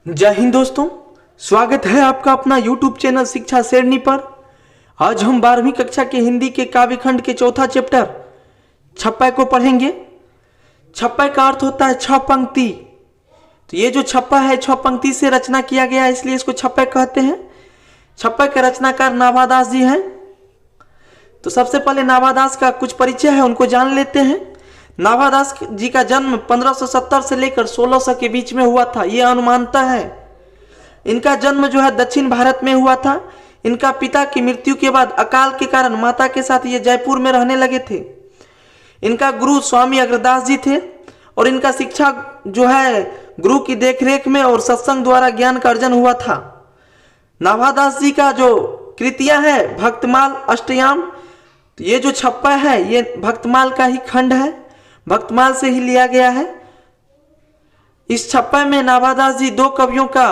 जय हिंद दोस्तों, स्वागत है आपका अपना YouTube चैनल शिक्षा शेरनी पर। आज हम 12वीं कक्षा के हिंदी के काव्य खंड के चौथा चैप्टर छप्पा को पढ़ेंगे। छप्पा का अर्थ होता है छह पंक्ति। तो ये जो छप्पा है छह पंक्ति से रचना किया गया, इसलिए इसको छप्पा कहते हैं। छप्पा के रचनाकार नाभादास जी हैं। तो सबसे पहले नाभादास का कुछ परिचय है, उनको जान लेते हैं। नाभादास जी का जन्म 1570 से लेकर 1600 के बीच में हुआ था, यह अनुमानता है। इनका जन्म जो है दक्षिण भारत में हुआ था। इनका पिता की मृत्यु के बाद अकाल के कारण माता के साथ ये जयपुर में रहने लगे थे। इनका गुरु स्वामी अग्रदास जी थे और इनका शिक्षा जो है गुरु की देखरेख में और सत्संग द्वारा ज्ञान का अर्जन हुआ था। नाभादास जी का जो कृतियां है भक्तमाल, अष्टयाम, तो ये जो छप्पा है ये भक्तमाल का ही खंड है, भक्तमाल से ही लिया गया है। इस छप्पा में नाभादास जी दो कवियों का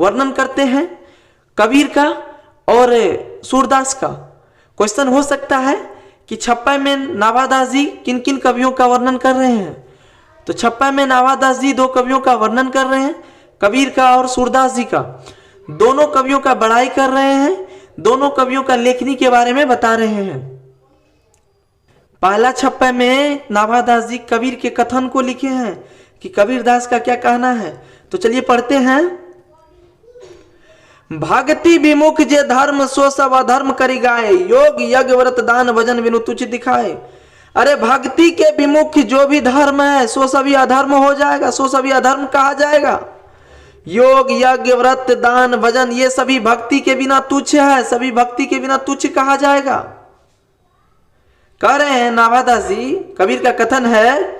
वर्णन करते हैं, कबीर का और सूरदास का। क्वेश्चन हो सकता है कि छप्पा में नाभादास जी किन किन कवियों का वर्णन कर रहे हैं। तो छप्पा में नाभादास जी दो कवियों का वर्णन कर रहे हैं, कबीर का और सूरदास जी का। दोनों कवियों का बड़ाई कर रहे हैं, दोनों कवियों का लेखनी के बारे में बता रहे हैं। पहला छप्पा में नाभादास जी कबीर के कथन को लिखे हैं कि कबीरदास का क्या कहना है। तो चलिए पढ़ते हैं। भक्ति विमुख जे धर्म सो सब अधर्म करी गाए, योग यज्ञ व्रत दान भजन बिनु तुच्छ दिखाए। अरे भक्ति के विमुख जो भी धर्म है सो सभी अधर्म हो जाएगा, सो सभी अधर्म कहा जाएगा। योग यज्ञ व्रत दान भजन ये सभी भक्ति के बिना तुच्छ है, सभी भक्ति के बिना तुच्छ कहा जाएगा। कह रहे हैं नाभादास जी, कबीर का कथन है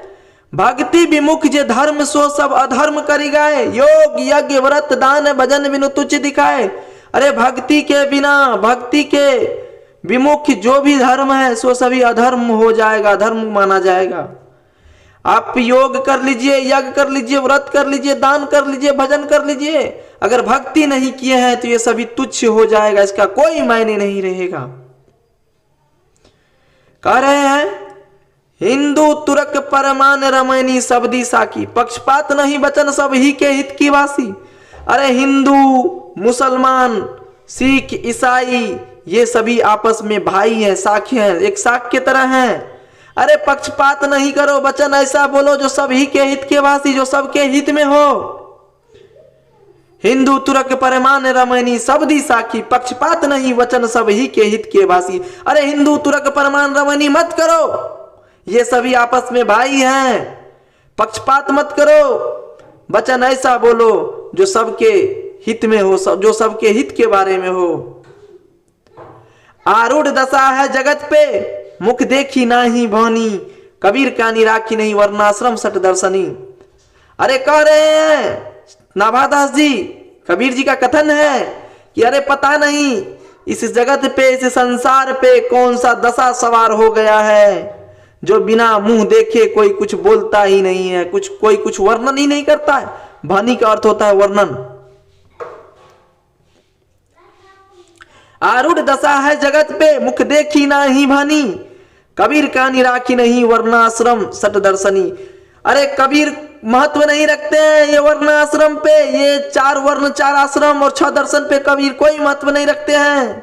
भक्ति विमुख जे धर्म सो सब अधर्म करी गाए, योग यज्ञ व्रत दान भजन बिनु तुच्छ दिखाए। अरे भक्ति के बिना, भक्ति के विमुख जो भी धर्म है सो सभी अधर्म हो जाएगा, अधर्म माना जाएगा। आप योग कर लीजिए, यज्ञ कर लीजिए, व्रत कर लीजिए, दान कर लीजिए, भजन कर लीजिए, अगर भक्ति नहीं किए हैं तो ये सभी तुच्छ हो जाएगा, इसका कोई मायने नहीं रहेगा। कह रहे हैं हिंदू तुरक परमान रमैनी सबदी साकी, पक्षपात नहीं बचन सब ही के हित की वासी। अरे हिंदू मुसलमान सिख ईसाई ये सभी आपस में भाई हैं, साखी हैं, एक साख के तरह हैं। अरे पक्षपात नहीं करो, वचन ऐसा बोलो जो सब ही के हित के वासी, जो सबके हित में हो। हिंदू तुरक परमान रमैनी सबदी साखी, पक्षपात नहीं वचन सब ही के हित के वासी। अरे हिंदू तुरक परमान रमैनी मत करो, ये सभी आपस में भाई हैं, पक्षपात मत करो, वचन ऐसा बोलो जो सबके हित में हो, जो सबके हित के बारे में हो। आरूढ़ दशा है जगत पे मुख देखी नाही भानी, कबीर कानी राखी नहीं वर्णाश्रम सट दर्शनी। अरे कह रहे हैं नाभादास जी, कबीर जी का कथन है कि अरे पता नहीं इस जगत पे, इस संसार पे कौन सा दशा सवार हो गया है जो बिना मुंह देखे कोई कुछ बोलता ही नहीं है, कोई कुछ वर्णन ही नहीं करता है। भानी का अर्थ होता है वर्णन। आरूढ़ दशा है जगत पे मुख देखी नाही भानी, कबीर कानी राखी नहीं वर्णाश्रम सट दर्शनी। अरे कबीर महत्व नहीं रखते हैं ये वर्ण आश्रम पे, ये चार वर्ण चार आश्रम और 6 दर्शन पे कबीर कोई महत्व नहीं रखते हैं।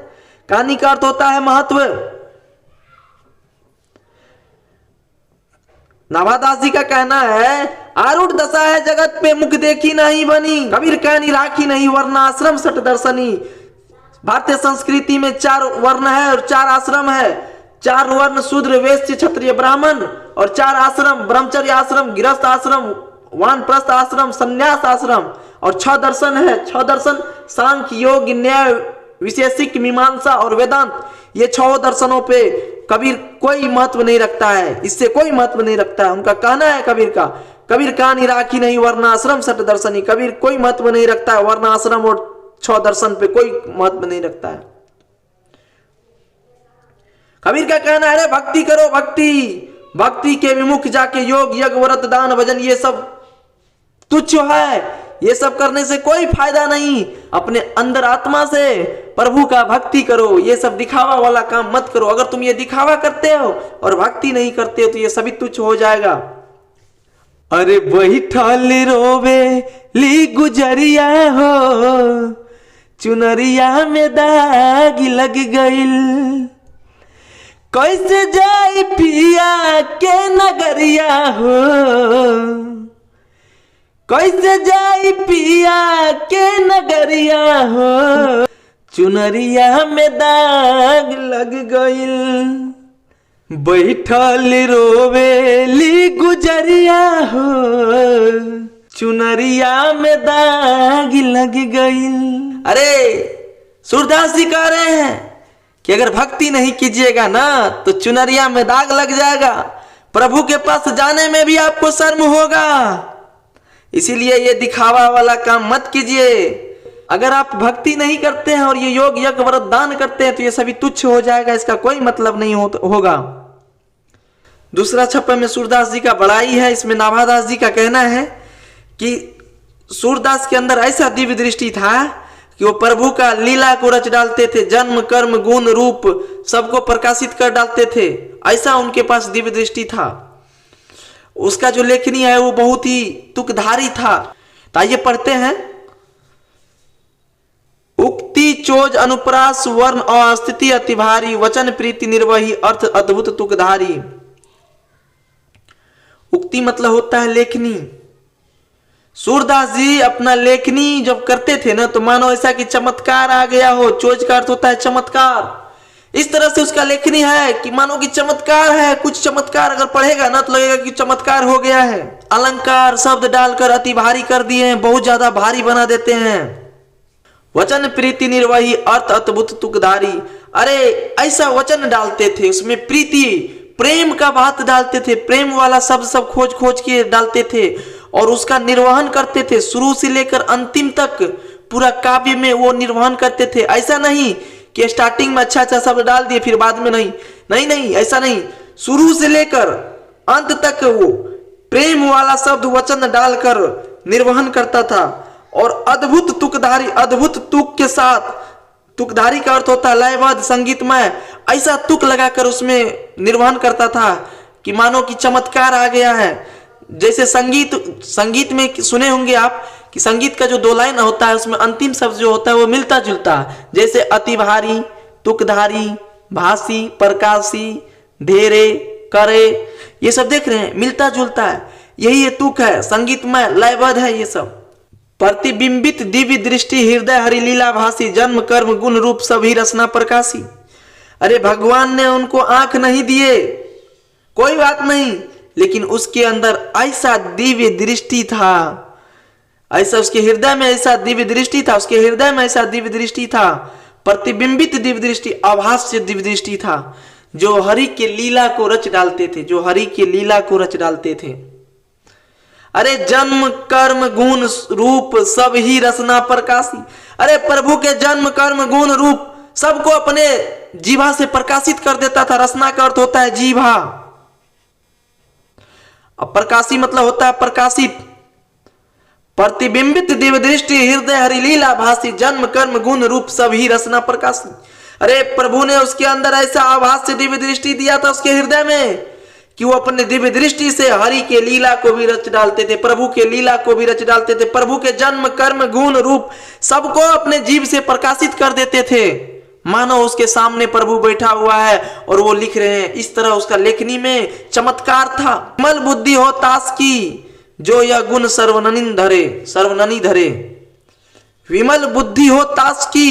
कहानी का अर्थ होता है महत्व। नाभादास जी का कहना है आरूढ़ दशा है जगत पे मुख देखी नहीं बनी, कबीर कहानी राखी नहीं वर्ण आश्रम सट दर्शनी। भारतीय संस्कृति में 4 वर्ण है और 4 आश्रम है। 4 वर्ण शूद्र वैश्य क्षत्रिय ब्राह्मण और 4 आश्रम ब्रह्मचर्य आश्रम, गृहस्थ आश्रम, वानप्रस्थ आश्रम, संन्यास आश्रम और 6 दर्शन है। 6 दर्शन सांख्य योग न्याय विशेषिक मीमांसा और वेदांत, ये 6 दर्शनों पे कबीर कोई महत्व नहीं रखता है, इससे कोई महत्व नहीं रखता है। उनका कहना है कबीर का, कबीर कहानी राखी नहीं वर्णाश्रम सट दर्शनी, कबीर कोई महत्व नहीं रखता है, वर्णाश्रम और 6 दर्शन पे कोई महत्व नहीं रखता है। कबीर का कहना है भक्ति करो, भक्ति, भक्ति के विमुख जाके योग यज्ञ व्रत दान भजन ये सब तुच्छ है, ये सब करने से कोई फायदा नहीं। अपने अंदर आत्मा से प्रभु का भक्ति करो, ये सब दिखावा वाला काम मत करो। अगर तुम ये दिखावा करते हो और भक्ति नहीं करते हो तो ये सभी तुच्छ हो जाएगा। अरे बैठल रोवे ली गुजरिया हो, चुनरिया में दाग लग गइल। कैसे जाई पिया के नगरिया हो, कैसे जाई पिया के नगरिया हो, चुनरिया में दाग लग गइल। बैठल रोवेली गुजरिया हो, चुनरिया में दाग लग गइल। अरे सूरदास जी कह रहे हैं कि अगर भक्ति नहीं कीजिएगा ना तो चुनरिया में दाग लग जाएगा, प्रभु के पास जाने में भी आपको शर्म होगा। इसीलिए ये दिखावा वाला काम मत कीजिए। अगर आप भक्ति नहीं करते हैं और ये योग यज्ञ व्रत दान करते हैं तो ये सभी तुच्छ हो जाएगा, इसका कोई मतलब नहीं होगा। दूसरा छप्पा में सूरदास जी का बड़ाई है। इसमें नाभादास जी का कहना है कि सूरदास के अंदर ऐसा दिव्य दृष्टि था कि वो प्रभु का लीला को रच डालते थे, जन्म कर्म गुण रूप सबको प्रकाशित कर डालते थे। ऐसा उनके पास दिव्य दृष्टि था। उसका जो लेखनी है वो बहुत ही तुकधारी था। तो आइए पढ़ते हैं। उक्ति चोज अनुप्रास वर्ण और स्थिति अति भारी, वचन प्रीति निर्वही अर्थ अद्भुत तुकधारी। उक्ति मतलब होता है लेखनी। सूरदास जी अपना लेखनी जब करते थे ना तो मानो ऐसा कि चमत्कार आ गया हो। चोज का अर्थ होता है चमत्कार। इस तरह से उसका लेखनी है कि मानो कि चमत्कार है। कुछ चमत्कार अगर पढ़ेगा ना तो लगेगा कि चमत्कार हो गया है। अलंकार शब्द डालकर अति भारी कर दिए हैं, बहुत ज्यादा भारी बना देते हैं। वचन प्रीति निर्वही अर्थ अद्भुत तुकधारी। अरे ऐसा वचन डालते थे, उसमें प्रीति प्रेम का बात डालते थे, प्रेम वाला शब्द सब खोज खोज के डालते थे और उसका निर्वहन करते थे। शुरू से लेकर अंतिम तक पूरा काव्य में वो निर्वहन करते थे। ऐसा नहीं कि स्टार्टिंग में अच्छा अच्छा शब्द डाल दिए फिर बाद में नहीं, नहीं नहीं ऐसा नहीं। शुरू से लेकर अंत तक वो प्रेम वाला शब्द वचन डालकर निर्वहन करता था। और अद्भुत तुकधारी, अद्भुत तुक के साथ, तुकधारी का अर्थ होता है लयबद्ध संगीतमय, ऐसा तुक लगाकर उसमें निर्वहन करता था कि मानो कि चमत्कार आ गया है। जैसे संगीत में सुने होंगे आप कि संगीत का जो दो लाइन होता है उसमें अंतिम शब्द जो होता है वो मिलता जुलता है। जैसे अति भारी, तुकधारी, भासी, प्रकाशी, धेरे, करे, ये सब देख रहे हैं मिलता जुलता है। यही ये तुक है, संगीतमय लयबद्ध है ये सब। प्रतिबिंबित दिव्य दृष्टि हृदय हरि लीला भासी, जन्म कर्म गुण रूप सभी रचना प्रकाशी। अरे भगवान ने उनको आंख नहीं दिए, कोई बात नहीं, लेकिन उसके अंदर ऐसा दिव्य दृष्टि था, ऐसा उसके हृदय में ऐसा दिव्य दृष्टि था, उसके हृदय में ऐसा दिव्य दृष्टि था, प्रतिबिंबित दिव्य दृष्टि, आभास्य दिव्य दृष्टि था, जो हरि के लीला को रच डालते थे, जो हरि के लीला को रच डालते थे। अरे जन्म कर्म गुण रूप सब ही रचना प्रकाशी। अरे प्रभु के जन्म कर्म गुण रूप सबको अपने जीभा से प्रकाशित कर देता था। रचना का अर्थ होता है जीभा, अब प्रकाशी मतलब होता है प्रकाशित। प्रतिबिंबित दिव्य दृष्टि हृदय हरि लीला भासी, जन्म कर्म गुण रूप सभी रचना प्रकाशी। अरे प्रभु ने उसके अंदर ऐसा आभास से दिव्य दृष्टि दिया था उसके हृदय में कि वो अपने दिव्य दृष्टि से हरि के लीला को भी रच डालते थे, प्रभु के लीला को भी रच डालते थे, प्रभु के जन्म कर्म गुण रूप सबको अपने जीव से प्रकाशित कर देते थे। मानो उसके सामने प्रभु बैठा हुआ है और वो लिख रहे हैं। इस तरह उसका लेखनी में चमत्कार था। विमल बुद्धि हो तास की, जो यह गुण सर्वननी धरे, सर्वननी धरे। विमल बुद्धि हो तास की,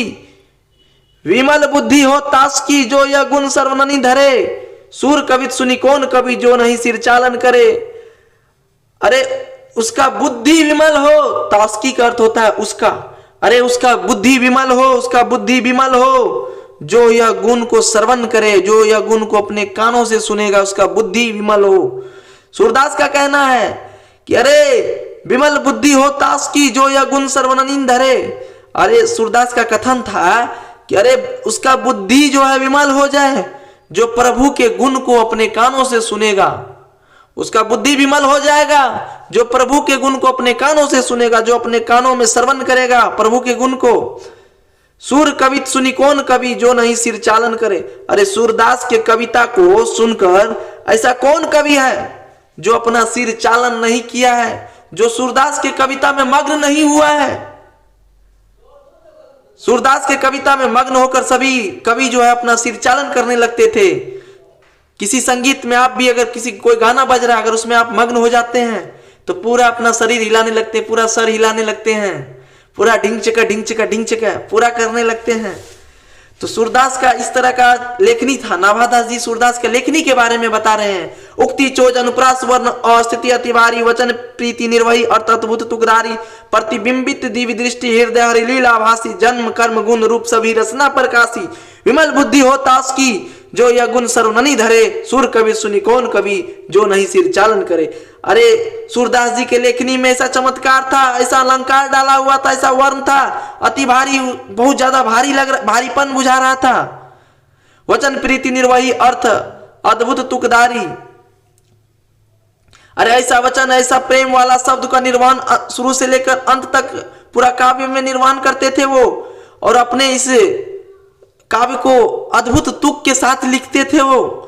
विमल बुद्धि हो तास की, जो यह गुण सर्वननी धरे। सूर कवित सुनी कौन कवि, जो नहीं सिर चालन करे। अरे उसका बुद्धि विमल हो, तास्की का अर्थ होता है उसका। अरे उसका बुद्धि विमल हो, उसका बुद्धि विमल हो, जो यह गुण को श्रवण करे, जो यह गुण को अपने कानों से सुनेगा, उसका बुद्धि विमल हो। सूरदास का कहना है कि अरे विमल बुद्धि हो तास्की, जो यह गुण सर्वननी धरे। अरे सूरदास का कथन था कि अरे उसका बुद्धि जो है विमल हो जाए, जो प्रभु के गुण को अपने कानों से सुनेगा, उसका बुद्धि विमल हो जाएगा। जो प्रभु के गुण को अपने कानों से सुनेगा, जो अपने कानों में श्रवण करेगा प्रभु के गुण को। सूर कवित सुनी कौन कवि, जो नहीं सिर चालन करे। अरे सूरदास के कविता को सुनकर ऐसा कौन कवि है जो अपना सिर चालन नहीं किया है, जो सूरदास के कविता में मग्न नहीं हुआ है। सूरदास के कविता में मग्न होकर सभी कवि जो है अपना सिर चालन करने लगते थे। किसी संगीत में आप भी अगर किसी कोई गाना बज रहा है, अगर उसमें आप मग्न हो जाते हैं तो पूरा अपना शरीर हिलाने लगते हैं, पूरा सर हिलाने लगते हैं, पूरा ढिंग चिका पूरा करने लगते हैं। तो सूरदास का इस तरह का लेखनी था। नाभादास जी सूरदास के लेखनी के बारे में बता रहे हैं। उक्ति चोज अनुप्रास वर्ण और स्थिति अतिवारी वचन प्रीति निर्वही अर्थ अद्भुत तुगदारी प्रतिबिंबित दिव्य दृष्टि हृदय हरि लीला भासी जन्म कर्म गुण रूप सभी रचना प्रकाशी विमल बुद्धि हो तास की जो यह गुण सर्वननि धरे सुर कवि सुनि कौन कवि जो नहीं सिर चालन करे। अरे सूरदास जी के लेखनी में ऐसा चमत्कार था, ऐसा अलंकार डाला हुआ था, ऐसा वर्ण था, अति भारी, बहुत ज्यादा भारीपन बुझा रहा था। वचन प्रीति निर्वही अर्थ अद्भुत तुकदारी। अरे ऐसा वचन, ऐसा प्रेम वाला शब्द का निर्माण शुरू से लेकर अंत तक पूरा काव्य में निर्माण करते थे वो, और अपने इस काव्य को अद्भुत तुक के साथ लिखते थे वो।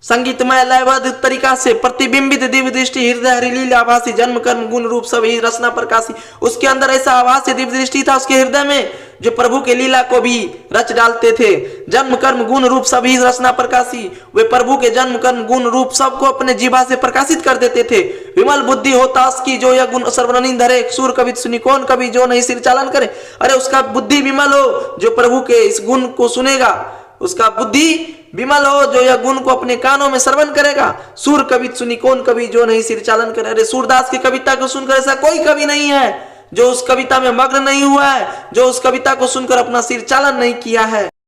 संगीतमय लयबद्ध तरीका से प्रतिबिंबित दिव्य दृष्टि हृदय हरिलील आभासी जन्म कर्म गुण रूप सभी रचना प्रकाशी। उसके अंदर ऐसा आभास दिव्य दृष्टि था उसके हृदय में, जो प्रभु के लीला को भी रच डालते थे। जन्म कर्म गुण रूप सभी रचना प्रकाशी, वे प्रभु के जन्म कर्म गुण रूप सबको अपने जीवा से प्रकाशित कर देते थे। विमल बुद्धि हो तास की जो यह गुण सर्वननि धरे सुर कवि सुनि कौन कवि जो नहीं सिर चालन करे। अरे उसका बुद्धि विमल हो, जो प्रभु के इस गुण को सुनेगा, उसका बुद्धि विमल हो, जो यह गुण को अपने कानों में श्रवण करेगा। सुर कवि सुनि कौन कवि जो नहीं सिर चालन करे। अरे सूरदास की कविता को सुनकर ऐसा कोई कवि नहीं है जो उस कविता में मग्न नहीं हुआ है, जो उस कविता को सुनकर अपना सिर चालन नहीं किया है।